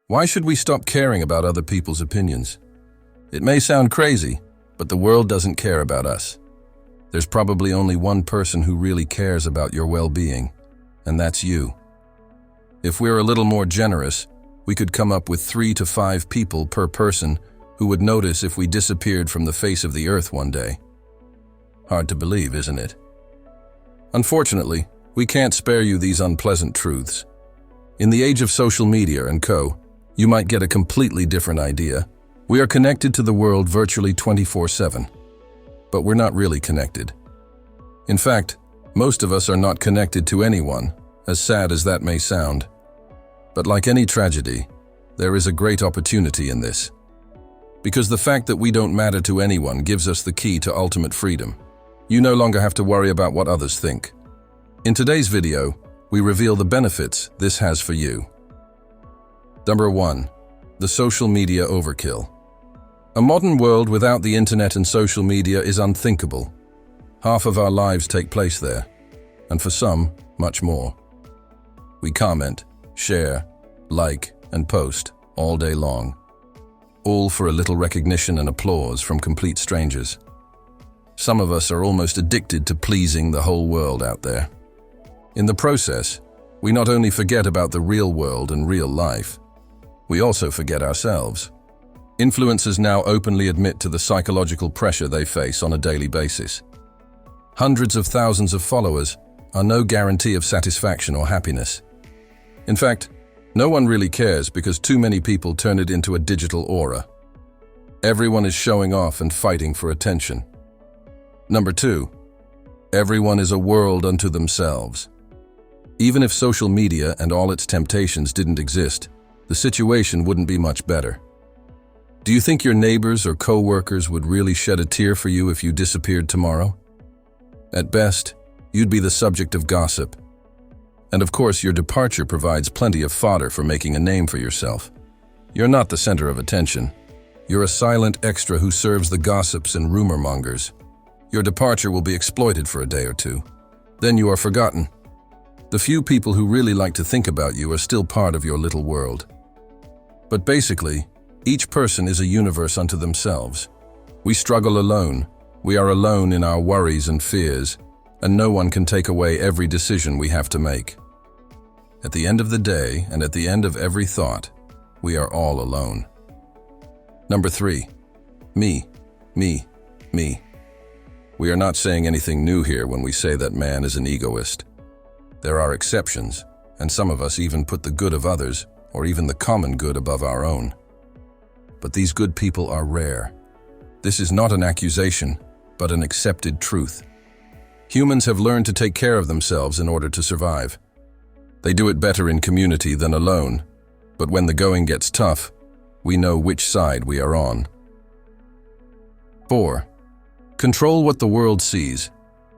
Why should we stop caring about other people's opinions? It may sound crazy, but the world doesn't care about us. There's probably only one person who really cares about your well-being, and that's you. If we're a little more generous, we could come up with 3 to 5 people per person who would notice if we disappeared from the face of the earth one day. Hard to believe, isn't it? Unfortunately, we can't spare you these unpleasant truths. In the age of social media and co., you might get a completely different idea. We are connected to the world virtually 24/7, but we're not really connected. In fact, most of us are not connected to anyone, as sad as that may sound. But like any tragedy, there is a great opportunity in this. Because the fact that we don't matter to anyone gives us the key to ultimate freedom. You no longer have to worry about what others think. In today's video, we reveal the benefits this has for you. Number 1. The social media overkill. A modern world without the internet and social media is unthinkable. Half of our lives take place there, and for some, much more. We comment, share, like, and post all day long, all for a little recognition and applause from complete strangers. Some of us are almost addicted to pleasing the whole world out there. In the process, we not only forget about the real world and real life, we also forget ourselves. Influencers now openly admit to the psychological pressure they face on a daily basis. Hundreds of thousands of followers are no guarantee of satisfaction or happiness. In fact, no one really cares because too many people turn it into a digital aura. Everyone is showing off and fighting for attention. Number 2. Everyone is a world unto themselves. Even if social media and all its temptations didn't exist, the situation wouldn't be much better. Do you think your neighbors or co-workers would really shed a tear for you if you disappeared tomorrow? At best, you'd be the subject of gossip. And of course, your departure provides plenty of fodder for making a name for yourself. You're not the center of attention. You're a silent extra who serves the gossips and rumor mongers. Your departure will be exploited for a day or two. Then you are forgotten. The few people who really like to think about you are still part of your little world. But basically, each person is a universe unto themselves. We struggle alone. We are alone in our worries and fears, and no one can take away every decision we have to make. At the end of the day, and at the end of every thought, we are all alone. Number 3. Me, me, me. We are not saying anything new here when we say that man is an egoist. There are exceptions, and some of us even put the good of others, or even the common good above our own. But these good people are rare. This is not an accusation, but an accepted truth. Humans have learned to take care of themselves in order to survive. They do it better in community than alone, but when the going gets tough, we know which side we are on. 4. Control what the world sees.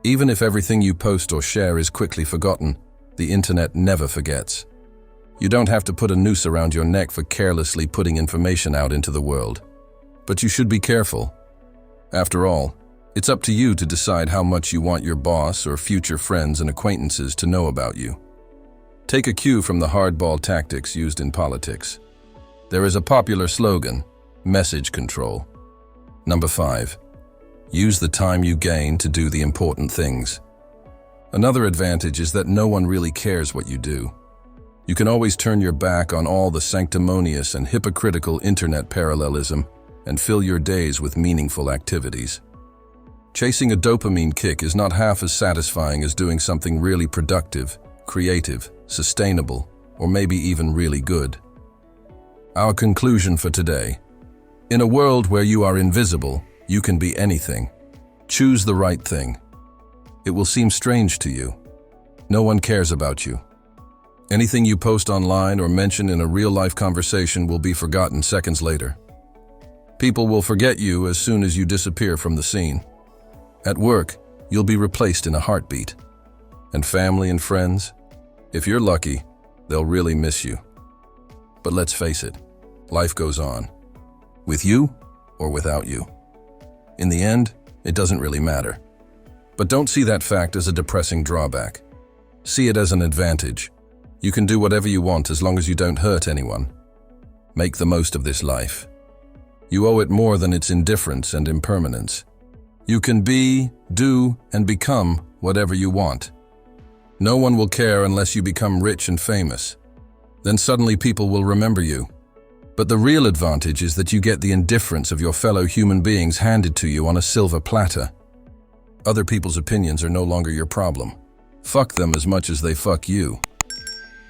Even if everything you post or share is quickly forgotten, the internet never forgets. You don't have to put a noose around your neck for carelessly putting information out into the world. But you should be careful. After all, it's up to you to decide how much you want your boss or future friends and acquaintances to know about you. Take a cue from the hardball tactics used in politics. There is a popular slogan, message control. Number 5. Use the time you gain to do the important things. Another advantage is that no one really cares what you do. You can always turn your back on all the sanctimonious and hypocritical internet parallelism and fill your days with meaningful activities. Chasing a dopamine kick is not half as satisfying as doing something really productive, creative, sustainable, or maybe even really good. Our conclusion for today. In a world where you are invisible, you can be anything. Choose the right thing. It will seem strange to you. No one cares about you. Anything you post online or mention in a real-life conversation will be forgotten seconds later. People will forget you as soon as you disappear from the scene. At work, you'll be replaced in a heartbeat. And family and friends, if you're lucky, they'll really miss you. But let's face it, life goes on. With you or without you. In the end, it doesn't really matter. But don't see that fact as a depressing drawback. See it as an advantage. You can do whatever you want as long as you don't hurt anyone. Make the most of this life. You owe it more than its indifference and impermanence. You can be, do, and become whatever you want. No one will care unless you become rich and famous. Then suddenly people will remember you. But the real advantage is that you get the indifference of your fellow human beings handed to you on a silver platter. Other people's opinions are no longer your problem. Fuck them as much as they fuck you.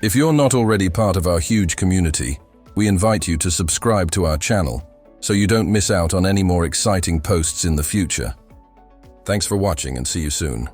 If you're not already part of our huge community, we invite you to subscribe to our channel so you don't miss out on any more exciting posts in the future. Thanks for watching and see you soon.